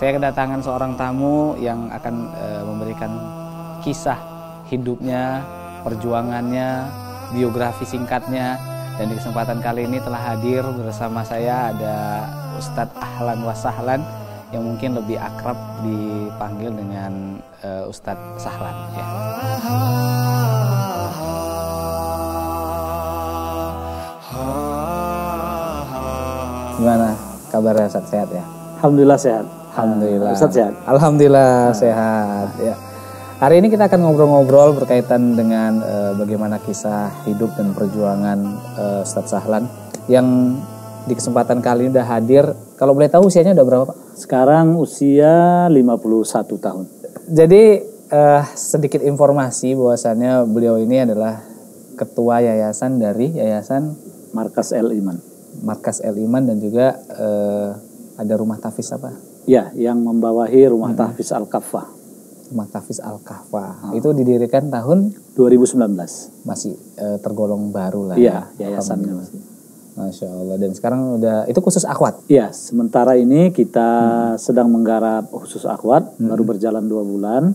Saya kedatangan seorang tamu yang akan memberikan kisah hidupnya, perjuangannya, biografi singkatnya. Dan di kesempatan kali ini telah hadir bersama saya ada Ustadz Ahlan Wasahlan yang mungkin lebih akrab dipanggil dengan Ustadz Sahlan. Ya. Gimana kabarnya Ustadz, sehat ya? Alhamdulillah sehat. Alhamdulillah. Ustadz sehat? Alhamdulillah sehat. Ya. Hari ini kita akan ngobrol-ngobrol berkaitan dengan bagaimana kisah hidup dan perjuangan Ustadz Sahlan yang di kesempatan kali ini udah hadir. Kalau boleh tahu usianya udah berapa Pak? Sekarang usia 51 tahun. Jadi sedikit informasi bahwasannya beliau ini adalah ketua yayasan dari Yayasan Markas El Iman. Markas El Iman dan juga ada rumah tahfiz apa? Ya, yang membawahi rumah tahfiz Al-Kafah. Rumah tahfiz Al-Kafah. Itu didirikan tahun 2019. Masih tergolong baru lah. Iya, yayasannya masih. Masya Allah. Dan sekarang udah itu khusus akhwat. Iya, sementara ini kita sedang menggarap khusus akhwat, baru berjalan 2 bulan.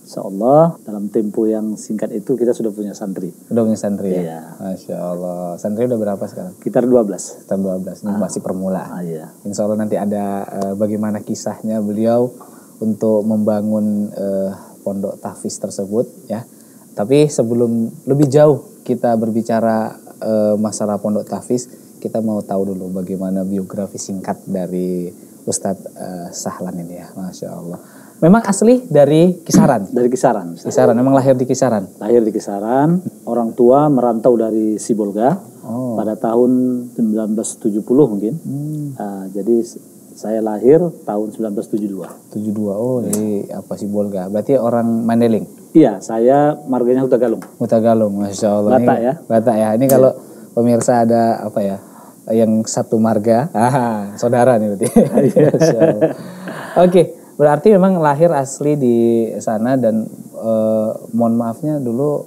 Insya Allah dalam tempo yang singkat itu kita sudah punya santri. Udah punya santri ya? Iya. Masya Allah. Santri udah berapa sekarang? Sekitar 12. Sekitar 12. Ini masih permulaan. Iya. Insya Allah nanti ada bagaimana kisahnya beliau untuk membangun pondok tahfiz tersebut ya. Tapi sebelum lebih jauh kita berbicara masalah pondok tahfiz, kita mau tahu dulu bagaimana biografi singkat dari Ustadz Sahlan ini ya. Masya Allah. Memang asli dari Kisaran? Dari Kisaran. Kisaran, memang lahir di Kisaran? Lahir di Kisaran, orang tua merantau dari Sibolga pada tahun 1970 mungkin. Jadi saya lahir tahun 1972. 72, oh jadi apa Sibolga? Berarti orang Mandeling? Iya, saya marganya Huta Galung. Huta Galung, Masya Allah. Batak ya? Batak ya, ini kalau pemirsa ada apa ya, yang satu marga, saudara nih berarti. Masya Allah. Oke, berarti memang lahir asli di sana dan mohon maafnya dulu,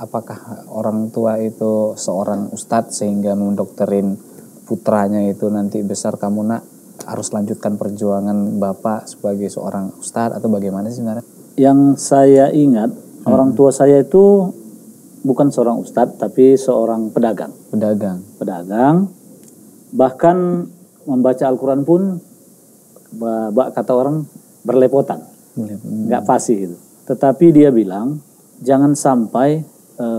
apakah orang tua itu seorang ustadz sehingga mendokterin putranya itu nanti besar kamu nak harus lanjutkan perjuangan bapak sebagai seorang ustadz atau bagaimana sih sebenarnya? Yang saya ingat, orang tua saya itu bukan seorang ustadz, tapi seorang pedagang. Pedagang, bahkan membaca Al-Quran pun, kata orang, berlepotan. Nggak fasih gitu. Tetapi dia bilang, jangan sampai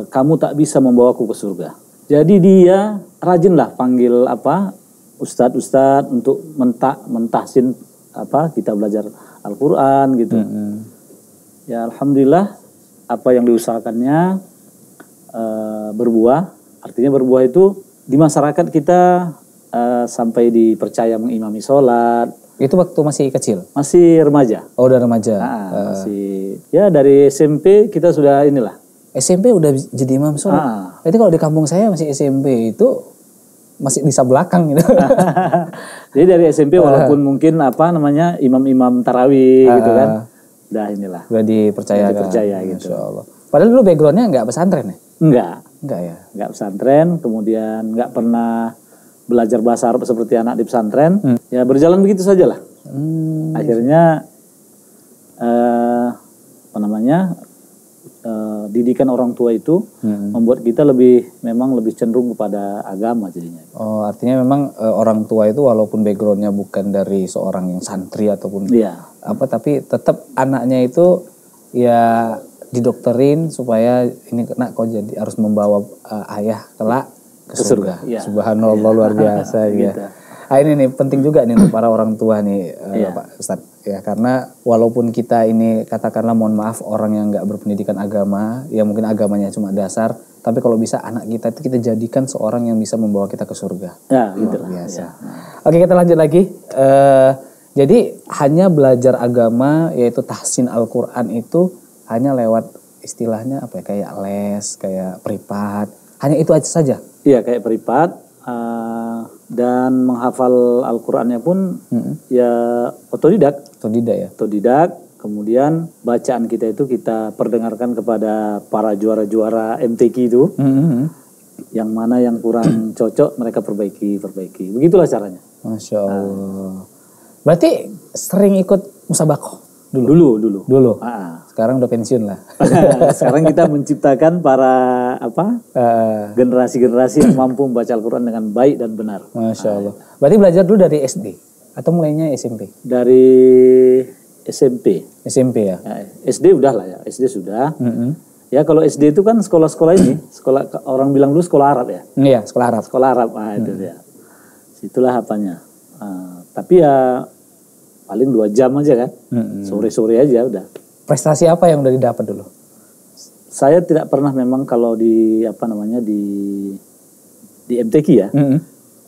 kamu tak bisa membawaku ke surga. Jadi dia rajinlah panggil ustadz untuk mentahsin kita belajar Al-Quran gitu. Ya alhamdulillah apa yang diusahakannya berbuah. Artinya berbuah itu di masyarakat kita sampai dipercaya mengimami sholat. Itu waktu masih kecil? Masih remaja. Oh udah remaja. Masih ya dari SMP kita sudah inilah. SMP udah jadi imam sholat. Jadi kalau di kampung saya masih SMP itu masih di belakang gitu. Jadi dari SMP walaupun mungkin imam-imam tarawih gitu kan. Udah inilah. Udah dipercaya gitu. Masya Allah. Padahal dulu backgroundnya nggak pesantren ya? Enggak ya? Enggak pesantren, kemudian nggak pernah belajar bahasa Arab seperti anak di pesantren. Ya berjalan begitu saja lah. Akhirnya didikan orang tua itu membuat kita memang lebih cenderung kepada agama jadinya. Oh artinya memang orang tua itu walaupun backgroundnya bukan dari seorang yang santri ataupun tapi tetap anaknya itu ya didokterin supaya ini nak kau jadi harus membawa ayah kelak ke surga. Subhanallah luar biasa ya. Gitu. Nah, ini nih penting juga nih untuk para orang tua nih Pak Ustadz ya, karena walaupun kita ini katakanlah mohon maaf orang yang nggak berpendidikan agama ya mungkin agamanya cuma dasar, Tapi kalau bisa anak kita itu kita jadikan seorang yang bisa membawa kita ke surga. Ya, gitu Luar biasa. Ya. Oke, kita lanjut lagi. Jadi hanya belajar agama yaitu tahsin Al-Quran itu hanya lewat istilahnya apa ya, kayak les, kayak privat. Hanya itu aja saja? Iya, kayak privat. Dan menghafal Al-Qurannya pun ya otodidak. Otodidak ya? Otodidak. Kemudian bacaan kita itu kita perdengarkan kepada para juara-juara MTQ itu. Yang mana yang kurang cocok mereka perbaiki. Begitulah caranya. Masya Allah. Berarti sering ikut musabakoh? Dulu. Sekarang udah pensiun lah. Sekarang kita menciptakan para generasi-generasi yang mampu membaca Al-Quran dengan baik dan benar. Masya Allah. Berarti belajar dulu dari SD atau mulainya SMP? Dari SMP. SMP ya. SD udah lah ya. SD sudah. Ya kalau SD itu kan sekolah-sekolah ini, sekolah orang bilang dulu sekolah Arab ya. Iya, sekolah Arab. Sekolah Arab, itu ya. Situlah apanya. Tapi ya paling 2 jam aja kan. Sore-sore aja udah. Prestasi apa yang udah didapat dulu? Saya tidak pernah memang kalau di di MTQ ya.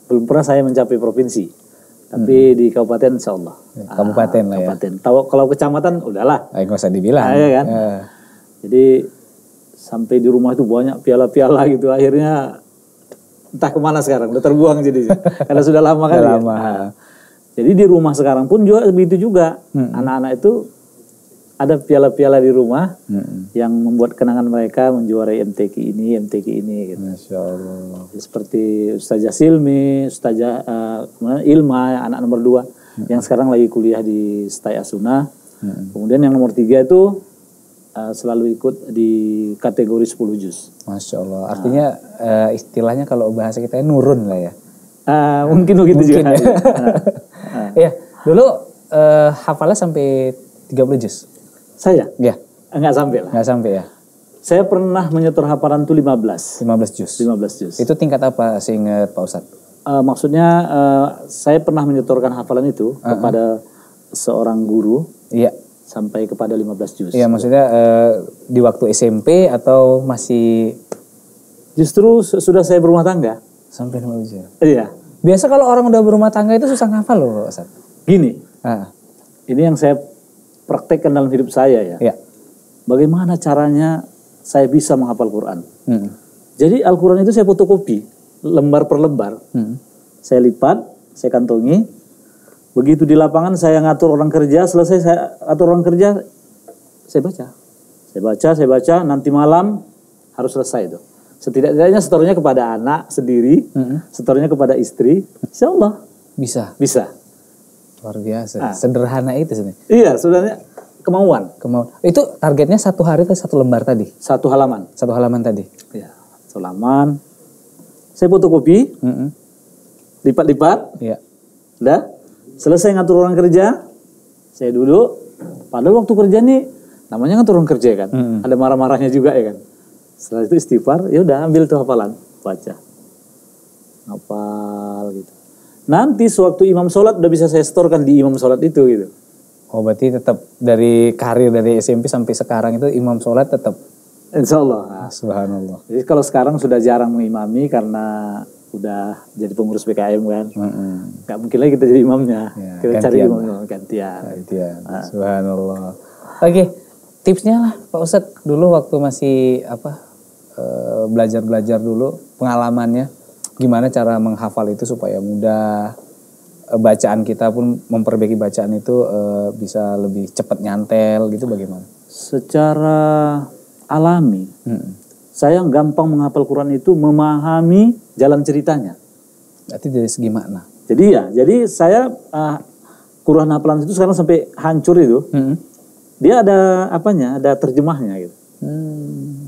Belum pernah saya mencapai provinsi. Tapi di kabupaten insya Allah. Kabupaten lah ya. Kabupaten. Kalau kecamatan udahlah. Nggak usah dibilang. Ya kan. Jadi sampai di rumah itu banyak piala-piala gitu. Akhirnya entah kemana sekarang. Udah terbuang jadi. Karena sudah lama kan. Sudah lama. Jadi di rumah sekarang pun juga begitu juga. Anak-anak itu ada piala-piala di rumah yang membuat kenangan mereka menjuarai MTQ ini gitu. Masya Allah. Seperti Ustazah Silmi, Ustazah Ilma, anak nomor 2 yang sekarang lagi kuliah di Stay Asuna. Kemudian yang nomor 3 itu selalu ikut di kategori 10 juz. Masya Allah. Artinya istilahnya kalau bahasa kita nurun lah ya. Mungkin begitu juga. Iya, dulu hafalnya sampai 30 juz. Saya? Ya. Enggak sampai lah. Enggak sampai ya. Saya pernah menyetor hafalan itu 15 juz. 15 juz. Itu tingkat apa seingat Pak Ustadz? Maksudnya saya pernah menyetorkan hafalan itu kepada seorang guru. Iya. Sampai kepada 15 juz. Iya, maksudnya di waktu SMP atau masih? Justru sudah saya berumah tangga. Sampai 15 juz. Iya. Biasa kalau orang udah berumah tangga itu susah ngafal loh Pak Ustadz. Gini. Ini yang saya praktekkan dalam hidup saya ya. Iya. Bagaimana caranya saya bisa menghafal Quran. Jadi Al-Quran itu saya fotokopi lembar per lembar. Saya lipat, saya kantongi. Begitu di lapangan saya ngatur orang kerja, selesai saya atur orang kerja, saya baca. Saya baca, nanti malam harus selesai itu. Setidak-tidaknya setornya kepada anak sendiri, setornya kepada istri, insya Allah. Bisa. Luar biasa. Sederhana itu sebenarnya. Iya, sebenarnya kemauan. Itu targetnya 1 hari atau 1 lembar tadi? 1 halaman. 1 halaman tadi? Iya, 1 halaman. Saya fotokopi, lipat-lipat. Iya. Udah, selesai ngatur orang kerja, saya duduk. Padahal waktu kerja nih, namanya ngatur orang kerja kan. Ada marah-marahnya juga ya kan. Setelah itu istighfar, ya udah ambil tuh hafalan, baca. Hafal gitu. Nanti sewaktu imam sholat udah bisa saya setorkan di imam sholat itu gitu. Oh berarti tetap dari karir dari SMP sampai sekarang itu imam sholat tetap? Insya Allah. Subhanallah. Jadi kalau sekarang sudah jarang mengimami karena udah jadi pengurus BKM kan. Gak mungkin lagi kita jadi imamnya. Ya, kita cari imamnya gantian. Subhanallah. Oke, tipsnya lah Pak Ustadz dulu waktu masih belajar dulu pengalamannya. Gimana cara menghafal itu supaya mudah, bacaan kita pun memperbaiki bacaan itu bisa lebih cepat nyantel gitu bagaimana? Secara alami, saya gampang menghafal Quran itu memahami jalan ceritanya. Berarti dari segi makna? Jadi saya Quran hafalan itu sekarang sampai hancur itu, dia ada ada terjemahnya gitu.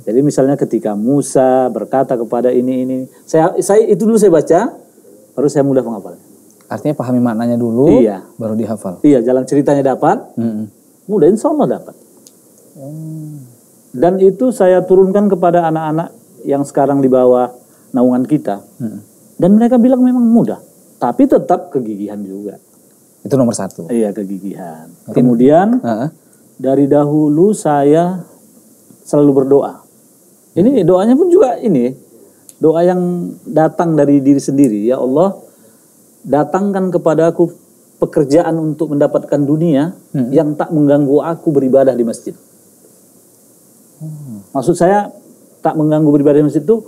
Jadi misalnya ketika Musa berkata kepada ini, saya itu dulu saya baca, baru saya mudah menghafalnya. Artinya pahami maknanya dulu, baru dihafal. Iya, jalan ceritanya dapat, mudah insya Allah dapat. Dan itu saya turunkan kepada anak-anak yang sekarang di bawah naungan kita, dan mereka bilang memang mudah, tapi tetap kegigihan juga. Itu nomor 1. Iya, kegigihan. Kemudian dari dahulu saya selalu berdoa. Ini doanya pun juga ini doa yang datang dari diri sendiri. Ya Allah, datangkan kepadaku pekerjaan untuk mendapatkan dunia yang tak mengganggu aku beribadah di masjid. Maksud saya tak mengganggu beribadah di masjid itu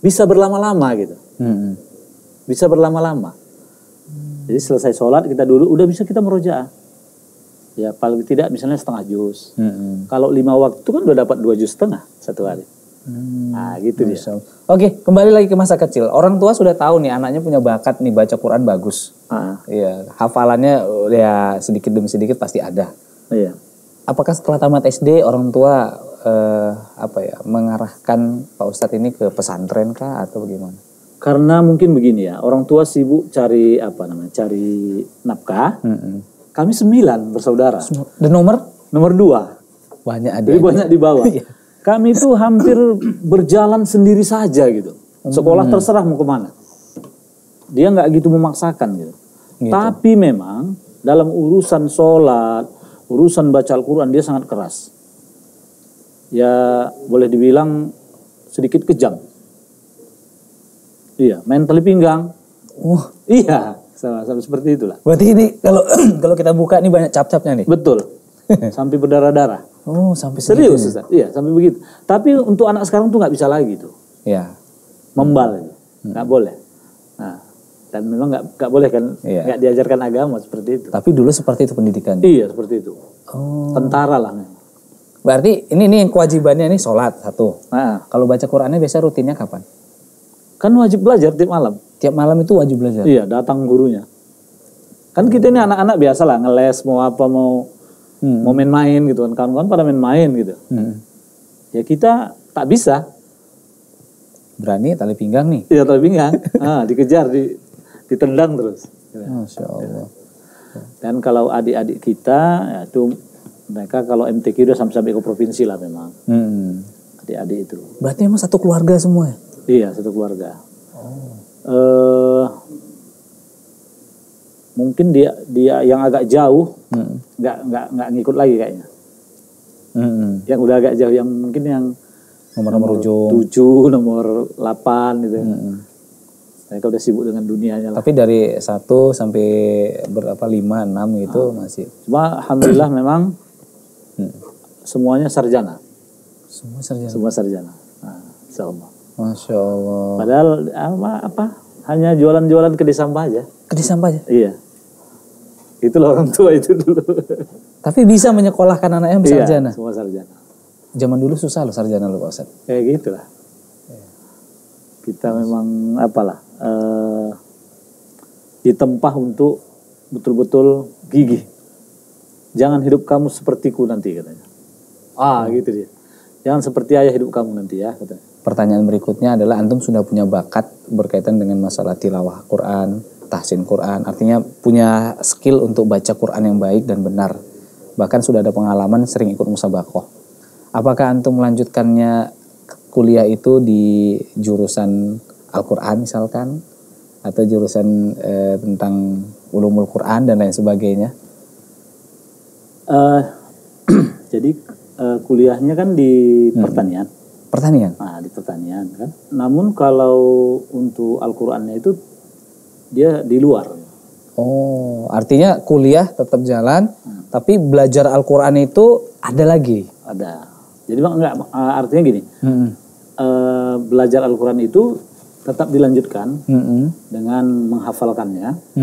bisa berlama-lama gitu. Bisa berlama-lama. Jadi selesai sholat kita dulu udah bisa kita merojaah. Ya paling tidak misalnya setengah juz. Kalau 5 waktu kan udah dapat 2 juz setengah satu hari. Nah gitu dia. Oke, kembali lagi ke masa kecil. Orang tua sudah tahu nih anaknya punya bakat nih baca Quran bagus. Iya, hafalannya ya sedikit demi sedikit pasti ada. Iya. Apakah setelah tamat SD orang tua mengarahkan Pak Ustadz ini ke pesantren kah atau bagaimana? Karena mungkin begini ya, orang tua sibuk cari cari nafkah. Kami 9 bersaudara. Dan nomor 2. Banyak ada. Jadi banyak di bawah. Kami itu hampir berjalan sendiri saja gitu. Sekolah terserah mau kemana. Dia nggak gitu memaksakan gitu. Tapi memang dalam urusan sholat, urusan baca Al-Quran dia sangat keras. Ya boleh dibilang sedikit kejam. Iya, main tali pinggang. Iya, sama seperti itulah. Berarti ini kalau kita buka ini banyak cap-capnya nih. Betul. Sampai berdarah-darah. Oh, sampai serius Ustaz. Iya, sampai begitu. Tapi untuk anak sekarang tuh nggak bisa lagi tuh. Iya. Membal nggak boleh. Nah, dan memang nggak boleh kan, nggak diajarkan agama seperti itu. Tapi dulu seperti itu pendidikan. Iya, seperti itu. Tentara lah. Berarti ini yang kewajibannya ini sholat satu. Kalau baca Qurannya biasa rutinnya kapan? Kan wajib belajar tiap malam. Tiap malam itu wajib belajar? Iya, datang gurunya. Kan kita ini anak-anak biasa lah, ngeles mau apa, mau main-main gitu kan. Kawan-kawan pada main-main gitu. Ya kita tak bisa. Berani tali pinggang nih? Iya, tali pinggang. Dikejar, ditendang terus. Masya Allah. Dan kalau adik-adik kita, ya itu mereka kalau MTQ udah sampai ke provinsi lah memang. Adik-adik itu. Berarti memang satu keluarga semua ya? Iya, satu keluarga. Mungkin dia yang agak jauh nggak ngikut lagi kayaknya. Yang udah agak jauh, yang mungkin yang nomor ujung 7, nomor 8 gitu. Mereka udah sibuk dengan dunianya lah. Tapi dari 1 sampai berapa 5, 6 gitu masih. Cuma alhamdulillah memang semuanya sarjana. Semua sarjana. Nah, insyaallah. Masya Allah. Padahal hanya jualan-jualan kedai sampah aja. Kedai sampah aja? Iya. Itulah orang tua itu dulu. Tapi bisa menyekolahkan anaknya sarjana? Iya, semua sarjana. Zaman dulu susah loh sarjana loh Pak Ustadz. Kayak gitulah. Kita memang ditempah untuk betul-betul gigih. Jangan hidup kamu sepertiku nanti katanya. Gitu dia. Jangan seperti ayah hidup kamu nanti ya katanya. Pertanyaan berikutnya adalah antum sudah punya bakat berkaitan dengan masalah tilawah Quran, tahsin Quran, artinya punya skill untuk baca Quran yang baik dan benar. Bahkan sudah ada pengalaman sering ikut musabaqah. Apakah antum melanjutkannya kuliah itu di jurusan Al-Quran misalkan, atau jurusan tentang ulumul Quran dan lain sebagainya? Jadi kuliahnya kan di pertanian. Pertanian? Nah, di pertanian kan. Namun kalau untuk Al-Qurannya itu dia di luar. Oh, artinya kuliah tetap jalan, tapi belajar Al-Quran itu ada lagi? Ada. Jadi artinya gini, belajar Al-Quran itu tetap dilanjutkan dengan menghafalkannya.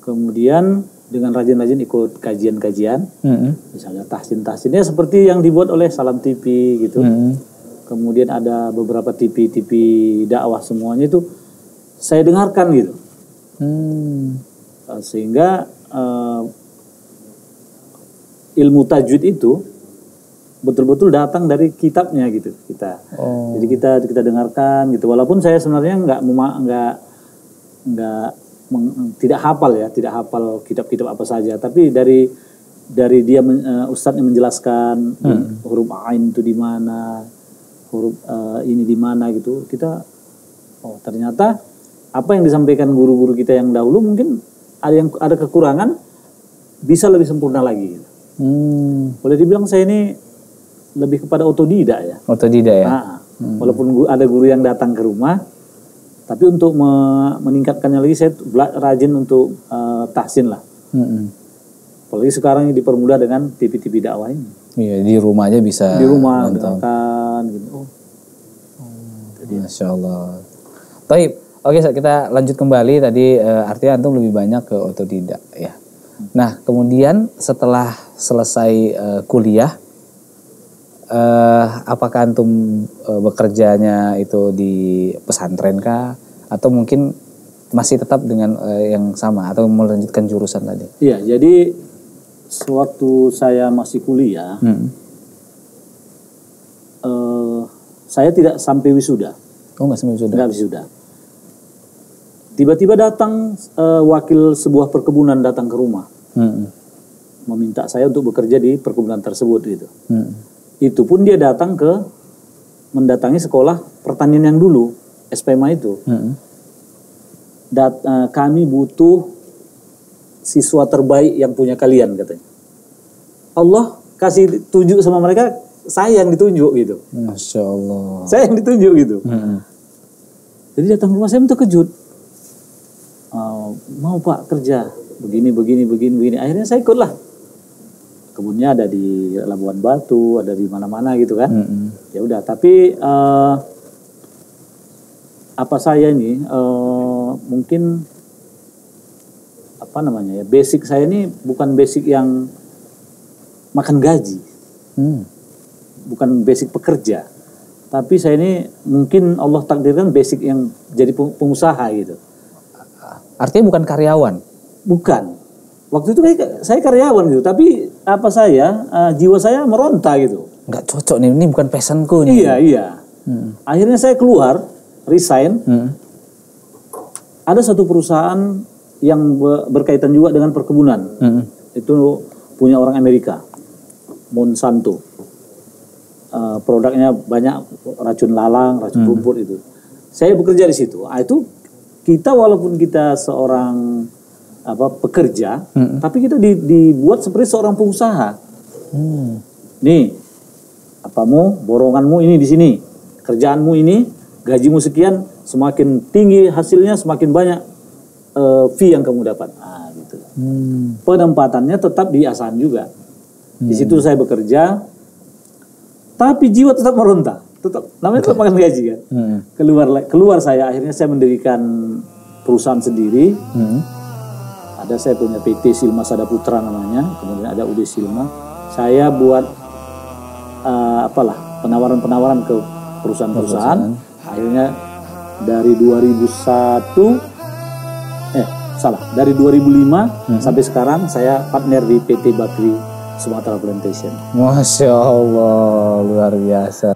Kemudian dengan rajin-rajin ikut kajian-kajian, misalnya tahsin-tahsinnya seperti yang dibuat oleh Salam TV gitu. Kemudian ada beberapa TV dakwah, semuanya itu saya dengarkan gitu. Sehingga ilmu tajwid itu betul-betul datang dari kitabnya gitu kita. Jadi kita dengarkan gitu. Walaupun saya sebenarnya tidak hafal kitab-kitab apa saja, tapi dari dia ustadz yang menjelaskan huruf ain itu di mana, huruf ini di mana gitu, kita ternyata apa yang disampaikan guru-guru kita yang dahulu mungkin ada kekurangan, bisa lebih sempurna lagi gitu. Boleh dibilang saya ini lebih kepada otodidak ya. Otodidak ya. Walaupun ada guru yang datang ke rumah, tapi untuk meningkatkannya lagi saya rajin untuk tahsin lah. Apalagi sekarang dipermudah dengan TV-TV dakwah ini. Iya, di rumah aja bisa. Di rumah dengarkan gitu. Masya Allah. Baik, oke kita lanjut kembali tadi, artinya antum lebih banyak ke otodidak ya. Nah kemudian setelah selesai kuliah, apakah antum bekerjanya itu di pesantren kah? Atau mungkin masih tetap dengan yang sama atau melanjutkan jurusan tadi? Iya, jadi sewaktu saya masih kuliah, saya tidak sampai wisuda. Oh, nggak sampai wisuda? Nggak wisuda. Tiba-tiba datang wakil sebuah perkebunan datang ke rumah, meminta saya untuk bekerja di perkebunan tersebut gitu. Itu pun dia mendatangi sekolah pertanian yang dulu, SPMA itu. Kami butuh siswa terbaik yang punya kalian, katanya. Allah kasih tunjuk sama mereka, saya yang ditunjuk gitu. Masya Allah. Saya yang ditunjuk gitu. Jadi datang ke rumah saya terkejut. Mau Pak kerja begini. Akhirnya saya ikutlah. Kebunnya ada di Labuan Batu, ada di mana-mana gitu kan. Ya udah, tapi saya ini mungkin basic saya ini bukan basic yang makan gaji, bukan basic pekerja, tapi saya ini mungkin Allah takdirkan basic yang jadi pengusaha gitu. Artinya bukan karyawan? Bukan. Waktu itu saya karyawan gitu, tapi jiwa saya meronta gitu. Nggak cocok nih, ini bukan passionku nih. Iya. Akhirnya saya keluar, resign. Ada satu perusahaan yang berkaitan juga dengan perkebunan. Itu punya orang Amerika, Monsanto. Produknya banyak racun lalang, racun rumput itu. Saya bekerja di situ. Itu kita walaupun kita seorang pekerja, tapi kita dibuat seperti seorang pengusaha. Nih, boronganmu ini di sini, kerjaanmu ini, gajimu sekian, semakin tinggi hasilnya, semakin banyak fee yang kamu dapat. Gitu. Penempatannya tetap di Asahan juga. Di situ saya bekerja, tapi jiwa tetap meronta. Namanya tetap makan gaji kan. Keluar saya, akhirnya saya mendirikan perusahaan sendiri. Ada saya punya PT Silma Sada Putra namanya, kemudian ada UD Silma. Saya buat penawaran-penawaran ke perusahaan-perusahaan. Akhirnya dari 2005 sampai sekarang saya partner di PT Bakri Sumatera Plantation. Masya Allah, luar biasa.